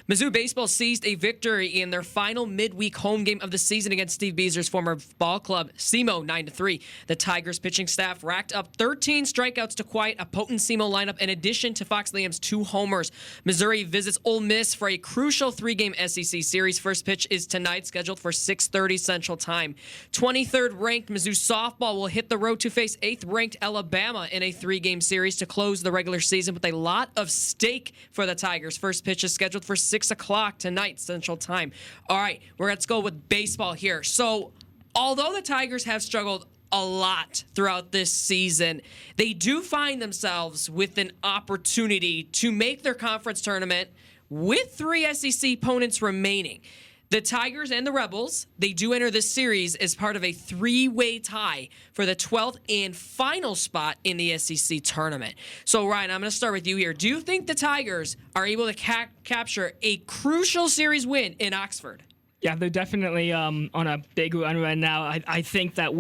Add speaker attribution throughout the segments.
Speaker 1: Mizzou Baseball seized a victory in their final midweek home game of the season against Steve Beezer's former ball club, SEMO, 9-3. The Tigers pitching staff racked up 13 strikeouts to quiet a potent SEMO lineup in addition to Fox Liam's 2 homers. Missouri visits Ole Miss for a crucial 3-game SEC series. First pitch is tonight, scheduled for 6:30 Central Time. 23rd ranked Mizzou Softball will hit the road to face 8th ranked Alabama in a 3-game series to close the regular season with a lot of stake for the Tigers. First pitch is scheduled for 6 o'clock tonight, Central Time. All right, let's go with baseball here. So, although the Tigers have struggled a lot throughout this season, they do find themselves with an opportunity to make their conference tournament with 3 SEC opponents remaining. The Tigers and the Rebels, they do enter this series as part of a 3-way tie for the 12th and final spot in the SEC tournament. So, Ryan, I'm going to start with you here. Do you think the Tigers are able to capture a crucial series win in Oxford?
Speaker 2: Yeah, they're definitely on a big run right now. I think that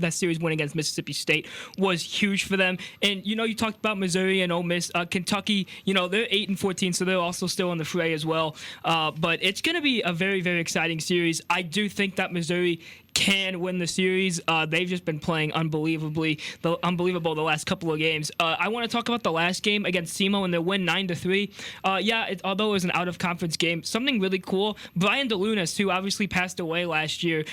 Speaker 2: that series win against Mississippi State was huge for them. And, you talked about Missouri and Ole Miss. Kentucky, they're 8-14, so they're also still in the fray as well. But it's going to be a very, very exciting series. I do think that Missouri can win the series. They've just been playing unbelievable the last couple of games. I want to talk about the last game against SEMO and their win 9-3. Although it was an out-of-conference game, something really cool. Brian DeLunas, who obviously passed away last year.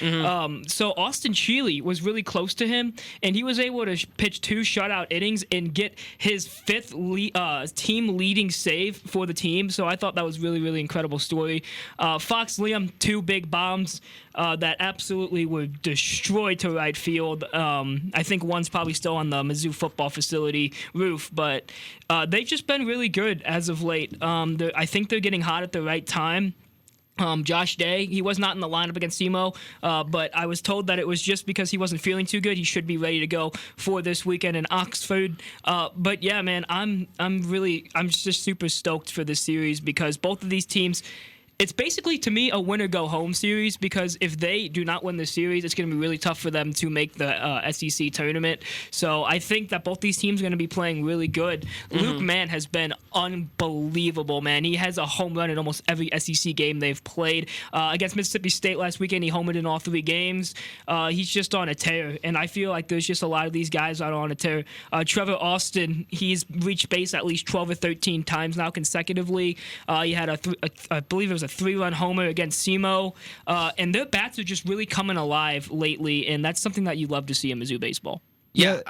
Speaker 2: So Austin Sheely was really close to him, and he was able to pitch 2 shutout innings and get his 5th team-leading save for the team. So I thought that was really, really incredible story. Fox Liam, 2 big bombs that absolutely were destroyed to right field. I think one's probably still on the Mizzou football facility roof, but they've just been really good as of late. I think they're getting hot at the right time. Josh Day, he was not in the lineup against SEMO, but I was told that it was just because he wasn't feeling too good. He should be ready to go for this weekend in Oxford. But yeah, man, I'm just super stoked for this series because both of these teams, it's basically, to me, a win-or-go-home series because if they do not win the series, it's going to be really tough for them to make the SEC tournament. So I think that both these teams are going to be playing really good. Luke Mann has been unbelievable, man. He has a home run in almost every SEC game they've played. Against Mississippi State last weekend, he homered in all 3 games. He's just on a tear, and I feel like there's just a lot of these guys out on a tear. Trevor Austin, he's reached base at least 12 or 13 times now consecutively. He had I believe it was a 3-run homer against SEMO, and their bats are just really coming alive lately, and that's something that you love to see in Mizzou baseball.
Speaker 1: Yeah,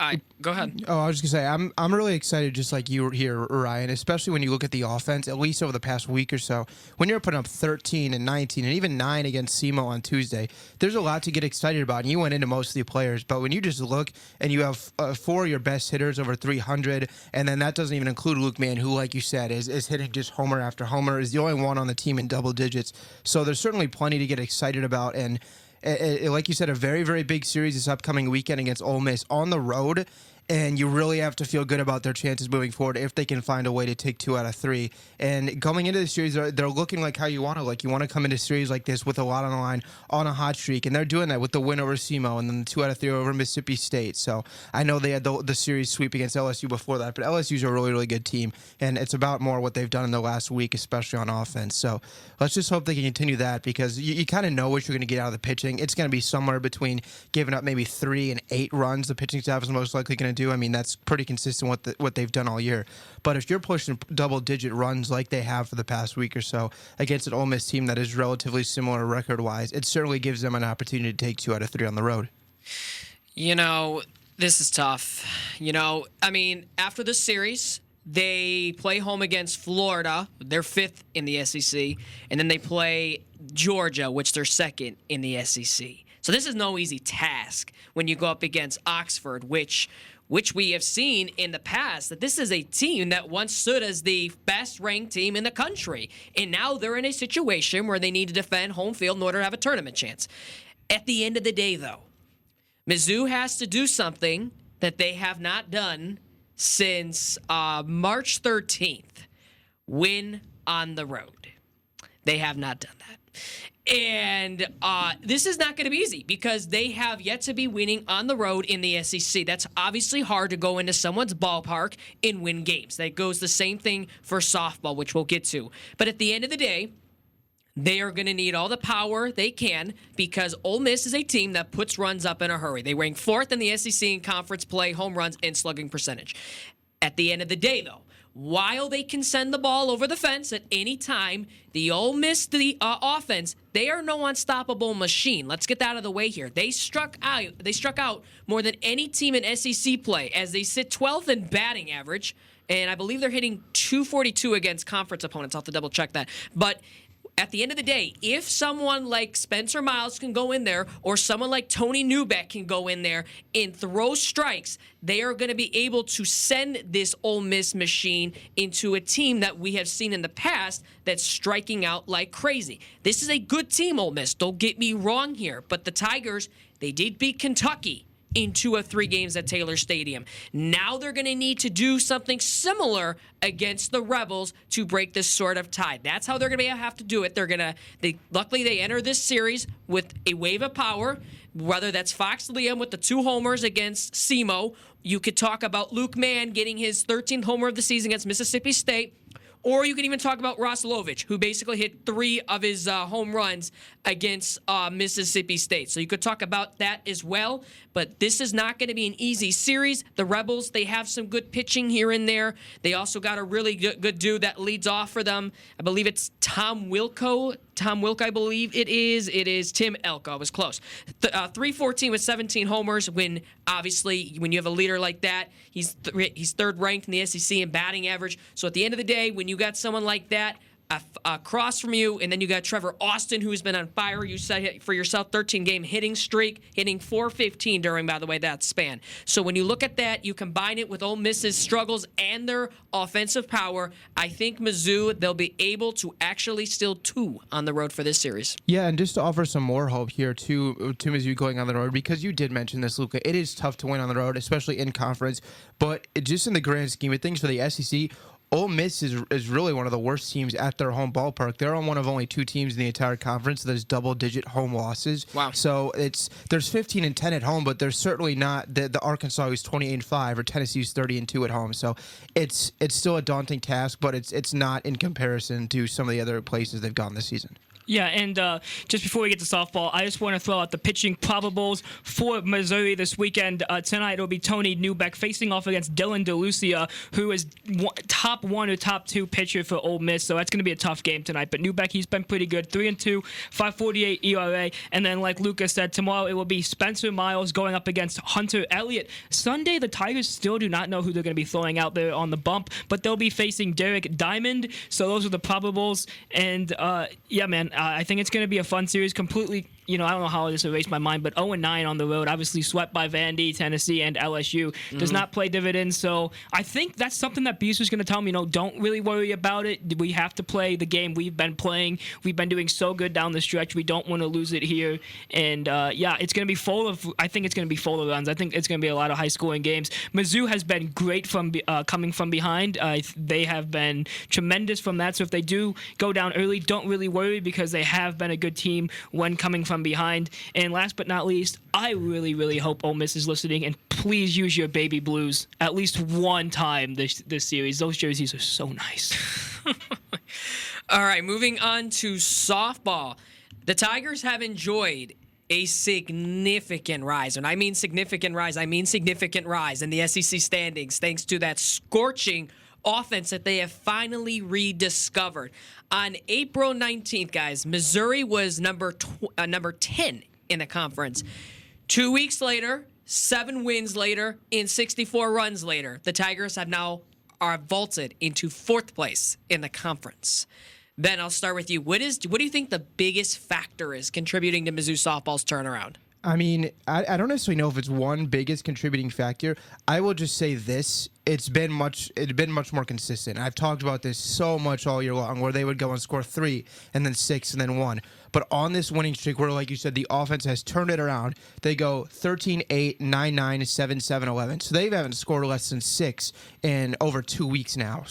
Speaker 1: go ahead.
Speaker 3: Oh, I was just gonna say, I'm really excited, just like you were here, Ryan. Especially when you look at the offense, at least over the past week or so. When you're putting up 13 and 19 and even 9 against SEMO on Tuesday, there's a lot to get excited about. And you went into most of the players, but when you just look and you have 4 of your best hitters over 300, and then that doesn't even include Luke Mann, who, like you said, is hitting just homer after homer, is the only one on the team in double digits. So there's certainly plenty to get excited about. And like you said, a very, very big series this upcoming weekend against Ole Miss on the road. And you really have to feel good about their chances moving forward if they can find a way to take 2 out of 3. And going into the series, they're looking like how you want to. Like, you want to come into a series like this with a lot on the line on a hot streak. And they're doing that with the win over SEMO and then the 2 out of 3 over Mississippi State. So I know they had the series sweep against LSU before that, but LSU's a really, really good team. And it's about more what they've done in the last week, especially on offense. So let's just hope they can continue that because you kind of know what you're going to get out of the pitching. It's going to be somewhere between giving up maybe 3 and 8 runs the pitching staff is most likely going to do. I mean, that's pretty consistent with what they've done all year. But if you're pushing double-digit runs like they have for the past week or so against an Ole Miss team that is relatively similar record-wise, it certainly gives them an opportunity to take 2 out of 3 on the road.
Speaker 1: This is tough. After this series, they play home against Florida. They're 5th in the SEC. And then they play Georgia, which they're 2nd in the SEC. So this is no easy task when you go up against Oxford, which we have seen in the past that this is a team that once stood as the best-ranked team in the country. And now they're in a situation where they need to defend home field in order to have a tournament chance. At the end of the day, though, Mizzou has to do something that they have not done since March 13th. Win on the road. They have not done that. And this is not going to be easy because they have yet to be winning on the road in the SEC. That's obviously hard to go into someone's ballpark and win games. That goes the same thing for softball, which we'll get to. But at the end of the day, They are going to need all the power they can because Ole Miss is a team that puts runs up in a hurry. They rank 4th in the SEC in conference play, home runs, and slugging percentage. At the end of the day, though, while they can send the ball over the fence at any time, the Ole Miss offense, they are no unstoppable machine. Let's get that out of the way here. They struck out more than any team in SEC play as they sit 12th in batting average, and I believe they're hitting .242 against conference opponents. I'll have to double check that. But at the end of the day, if someone like Spencer Miles can go in there or someone like Tony Newbeck can go in there and throw strikes, they are going to be able to send this Ole Miss machine into a team that we have seen in the past that's striking out like crazy. This is a good team, Ole Miss. Don't get me wrong here. But the Tigers, they did beat Kentucky in 2 of 3 games at Taylor Stadium. Now they're going to need to do something similar against the Rebels to break this sort of tie. That's how they're going to have to do it. Luckily, they enter this series with a wave of power, whether that's Fox Liam with the 2 homers against SEMO. You could talk about Luke Mann getting his 13th homer of the season against Mississippi State. Or you can even talk about Ross Lovich, who basically hit 3 of his home runs against Mississippi State. So you could talk about that as well. But this is not going to be an easy series. The Rebels, they have some good pitching here and there. They also got a really good dude that leads off for them. I believe it's Tom Wilco. Tom Wilk, I believe it is. It is Tim Elko. I was close. 314 with 17 homers. Obviously, when you have a leader like that, he's 3rd ranked in the SEC in batting average. So at the end of the day, when you got someone like that across from you, and then you got Trevor Austin, who's been on fire. You set for yourself 13-game hitting streak, hitting .415 during, by the way, that span. So when you look at that, you combine it with Ole Miss's struggles and their offensive power, I think Mizzou, they'll be able to actually steal 2 on the road for this series.
Speaker 3: Yeah, and just to offer some more hope here to Mizzou going on the road, because you did mention this, Luca, it is tough to win on the road, especially in conference, but just in the grand scheme of things for the SEC, Ole Miss is really one of the worst teams at their home ballpark. They're on one of only 2 teams in the entire conference that has double-digit home losses.
Speaker 1: Wow.
Speaker 3: So there's 15-10 at home, but there's certainly not the Arkansas who's 28-5 or Tennessee's 30-2 at home. So it's still a daunting task, but it's not in comparison to some of the other places they've gone this season.
Speaker 2: Yeah, and just before we get to softball, I just want to throw out the pitching probables for Missouri this weekend. Tonight it'll be Tony Newbeck facing off against Dylan DeLucia, who is top 1 or top 2 pitcher for Ole Miss, so that's going to be a tough game tonight. But Newbeck, he's been pretty good, 3-2, 5.48 ERA, and then like Lucas said, tomorrow it will be Spencer Miles going up against Hunter Elliott. Sunday, the Tigers still do not know who they're going to be throwing out there on the bump, but they'll be facing Derek Diamond, so those are the probables, and yeah, man, I think it's going to be a fun series. Completely, I don't know how this erased my mind, but 0-9 on the road, obviously swept by Vandy, Tennessee, and LSU. Does not play dividends, so I think that's something that Beasley's going to tell me, don't really worry about it. We have to play the game we've been playing. We've been doing so good down the stretch. We don't want to lose it here. And, yeah, it's going to be full of runs. I think it's going to be a lot of high-scoring games. Mizzou has been great from coming from behind. They have been tremendous from that, so if they do go down early, don't really worry because they have been a good team when coming from behind. And last but not least, I really, really hope Ole Miss is listening, and please use your baby blues at least one time this series. Those jerseys are so nice.
Speaker 1: All right, moving on to softball. The Tigers have enjoyed a significant rise. And I mean significant rise. I mean significant rise in the SEC standings thanks to that scorching offense that they have finally rediscovered. On April 19th, guys, Missouri was number 10 in the conference. 2 weeks later, 7 wins later, and 64 runs later, the Tigers are vaulted into 4th place in the conference. Ben, I'll start with you. What do you think the biggest factor is contributing to Mizzou softball's turnaround?
Speaker 3: I mean, I don't necessarily know if it's one biggest contributing factor. I will just say this. It's been much more consistent. I've talked about this so much all year long, where they would go and score 3 and then 6 and then 1. But on this winning streak where, like you said, the offense has turned it around, they go 13-8, 9-9, 7-7, 11. So they haven't scored less than 6 in over 2 weeks now,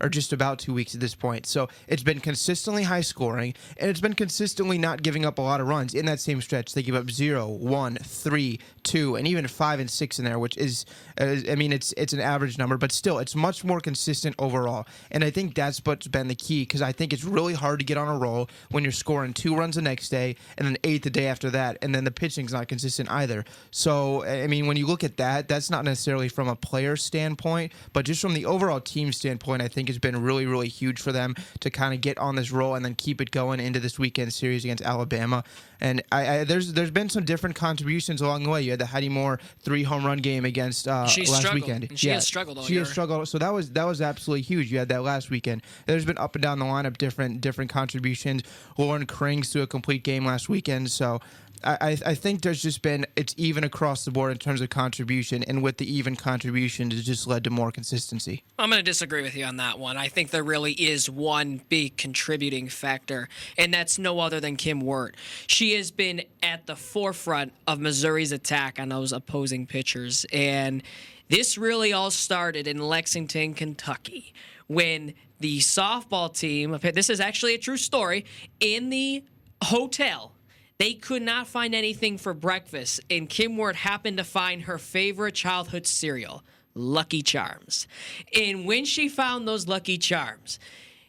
Speaker 3: or just about 2 weeks at this point. So it's been consistently high scoring, and it's been consistently not giving up a lot of runs. In that same stretch, they give up 0, 1, 3, 2, and even 5 and 6 in there, which is, I mean, it's an average number, but still, it's much more consistent overall. And I think that's what's been the key, because I think it's really hard to get on a roll when you're scoring 2 runs the next day and then 8 the day after that, and then the pitching's not consistent either. So, I mean, when you look at that, that's not necessarily from a player standpoint, but just from the overall team standpoint, I think it's been really, really huge for them to kind of get on this roll and then keep it going into this weekend series against Alabama. And there's been some different contributions along the way. You had the Heidi Moore 3-home run game against last weekend.
Speaker 1: And she has struggled all
Speaker 3: year. She has struggled. So that was absolutely huge. You had that last weekend. There's been up and down the lineup different contributions. Lauren Krings threw a complete game last weekend. So I think there's just been, it's even across the board in terms of contribution, and with the even contributions, it's just led to more consistency.
Speaker 1: I'm going to disagree with you on that one. I think there really is one big contributing factor, and that's no other than Kim Wirt. She has been at the forefront of Missouri's attack on those opposing pitchers, and this really all started in Lexington, Kentucky, when the softball team, this is actually a true story, in the hotel, they could not find anything for breakfast, and Kim Wirt happened to find her favorite childhood cereal, Lucky Charms. And when she found those Lucky Charms,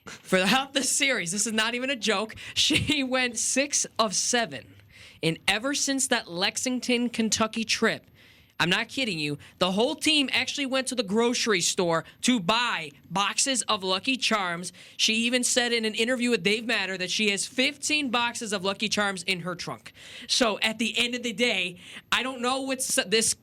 Speaker 1: throughout the series, this is not even a joke, she went 6 of 7. And ever since that Lexington, Kentucky trip, I'm not kidding you, the whole team actually went to the grocery store to buy boxes of Lucky Charms. She even said in an interview with Dave Matter that she has 15 boxes of Lucky Charms in her trunk. So at the end of the day, I don't know what this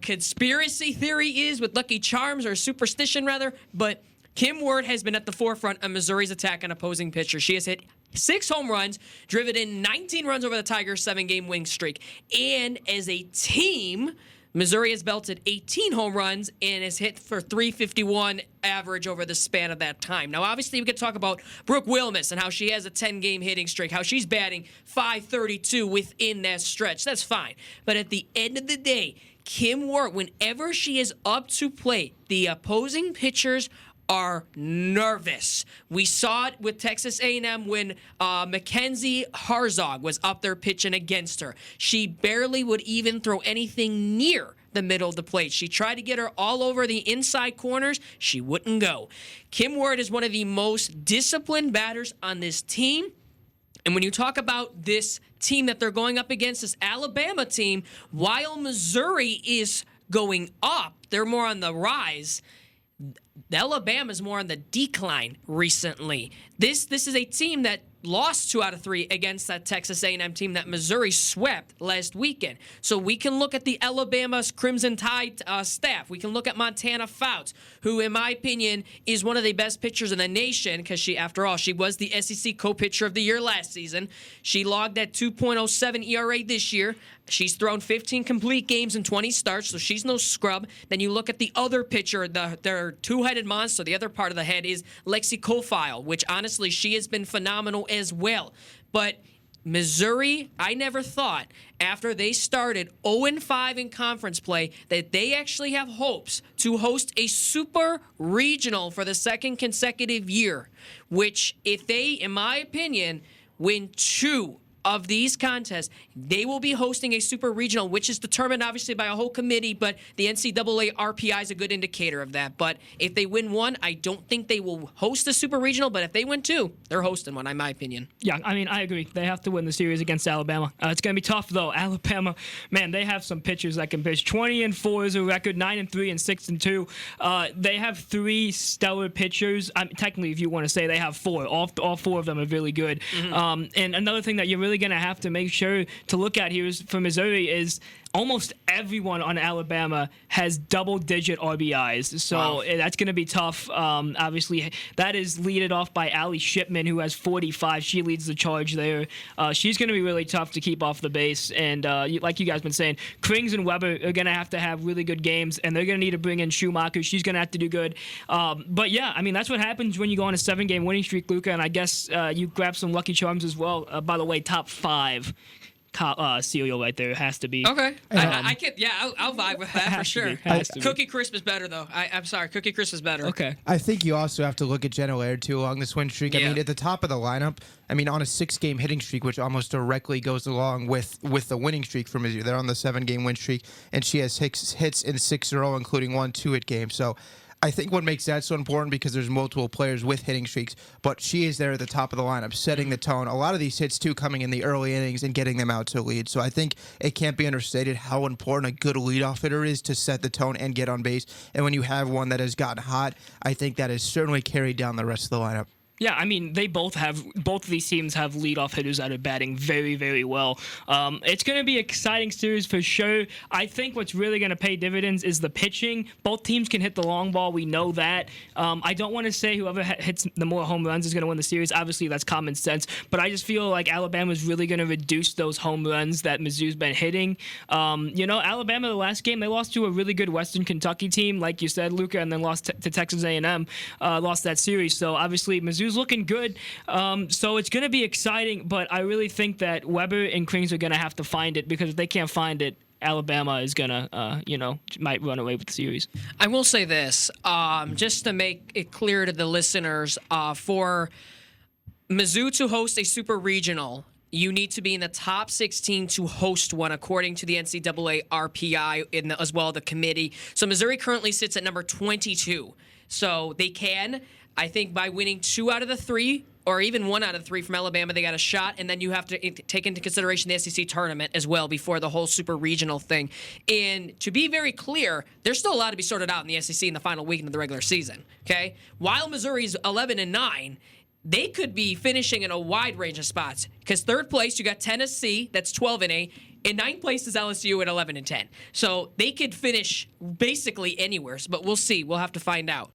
Speaker 1: conspiracy theory is with Lucky Charms, or superstition rather, but Kim Wirt has been at the forefront of Missouri's attack on opposing pitchers. She has hit 6 home runs, driven in 19 runs over the Tigers' 7-game winning streak. And as a team, Missouri has belted 18 home runs and has hit for 351 average over the span of that time. Now, obviously, we could talk about Brooke Wilmis and how she has a 10-game hitting streak, how she's batting .532 within that stretch. That's fine. But at the end of the day, Kim Wirt, whenever she is up to plate, the opposing pitchers are nervous. We saw it with Texas A&M when Mackenzie Harzog was up there pitching against her. She barely would even throw anything near the middle of the plate. She tried to get her all over the inside corners. She wouldn't go. Kim Wirt is one of the most disciplined batters on this team. And when you talk about this team that they're going up against, this Alabama team, while Missouri is going up, they're more on the rise. Alabama's more on the decline recently. This is a team that lost 2 out of 3 against that Texas A&M team that Missouri swept last weekend. So we can look at the Alabama's Crimson Tide staff. We can look at Montana Fouts, who, in my opinion, is one of the best pitchers in the nation, because she, after all, she was the SEC co-pitcher of the year last season. She logged that 2.07 ERA this year. She's thrown 15 complete games and 20 starts, so she's no scrub. Then you look at the other pitcher, their two-headed monster. The other part of the head is Lexi Kofile, which honestly, she has been phenomenal as well. But Missouri, I never thought, after they started 0-5 in conference play, that they actually have hopes to host a super regional for the 2nd consecutive year, which if they, in my opinion, win 2 of these contests, they will be hosting a super regional, which is determined obviously by a whole committee, but the NCAA RPI is a good indicator of that. But if they win 1, I don't think they will host a super regional, but if they win 2, they're hosting one, in my opinion.
Speaker 2: Yeah, I mean, I agree. They have to win the series against Alabama. It's going to be tough, though. Alabama, man, they have some pitchers that can pitch. 20-4 is a record, 9-3 and 6-2. They have 3 stellar pitchers. Technically, if you want to say, they have 4. All 4 of them are really good. Mm-hmm. And another thing that you're really going to have to make sure to look at here is, for Missouri, is almost everyone on Alabama has double-digit RBIs, so that's going to be tough. Obviously, that is leaded off by Allie Shipman, who has 45. She leads the charge there. She's going to be really tough to keep off the base, and like you guys been saying, Krings and Weber are going to have really good games, and they're going to need to bring in Schumacher. She's going to have to do good. But yeah, I mean, that's what happens when you go on a 7-game winning streak, Luca, and I guess you grab some Lucky Charms as well. By the way, top 5 cereal right there. It has to be.
Speaker 1: Okay. I can. Yeah, I'll vibe with that for
Speaker 2: Has to
Speaker 1: sure.
Speaker 2: be, has to be.
Speaker 1: Cookie Crisp is better though. I'm sorry. Cookie Crisp is better.
Speaker 2: Okay.
Speaker 3: I think you also have to look at Jenna Williams too along this win streak. I
Speaker 1: Yeah.
Speaker 3: mean, at the top of the lineup, I mean, on a 6-game hitting streak, which almost directly goes along with the winning streak for Mizzou. They're on the 7-game win streak, and she has hits in 6 in a row, including 1 2-hit game. So I think what makes that so important because there's multiple players with hitting streaks, but she is there at the top of the lineup, setting the tone. A lot of these hits, too, coming in the early innings and getting them out to a lead. So I think it can't be understated how important a good leadoff hitter is to set the tone and get on base. And when you have one that has gotten hot, I think that has certainly carried down the rest of the lineup.
Speaker 2: Yeah, I mean, both of these teams have leadoff hitters that are batting very, very well. It's going to be an exciting series for sure. I think what's really going to pay dividends is the pitching. Both teams can hit the long ball. We know that. I don't want to say whoever hits the more home runs is going to win the series. Obviously, that's common sense. But I just feel like Alabama's really going to reduce those home runs that Mizzou's been hitting. Alabama, the last game, they lost to a really good Western Kentucky team, like you said, Luca, and then lost to Texas A&M, lost that series. So, obviously, Mizzou's looking good, so it's going to be exciting, but I really think that Weber and Krings are going to have to find it, because if they can't find it, Alabama is going to, might run away with the series.
Speaker 1: I will say this, just to make it clear to the listeners, for Mizzou to host a super regional, you need to be in the top 16 to host one, according to the NCAA RPI, as well as the committee. So Missouri currently sits at number 22. So they can, I think, by winning 2 out of the 3, or even 1 out of the 3 from Alabama, they got a shot. And then you have to take into consideration the SEC tournament as well before the whole super regional thing. And to be very clear, there's still a lot to be sorted out in the SEC in the final weekend of the regular season. Okay, while Missouri's 11-9. They could be finishing in a wide range of spots, because 3rd place, you got Tennessee, that's 12-8, and 9th place is LSU at 11-10. So they could finish basically anywhere, but we'll see. We'll have to find out.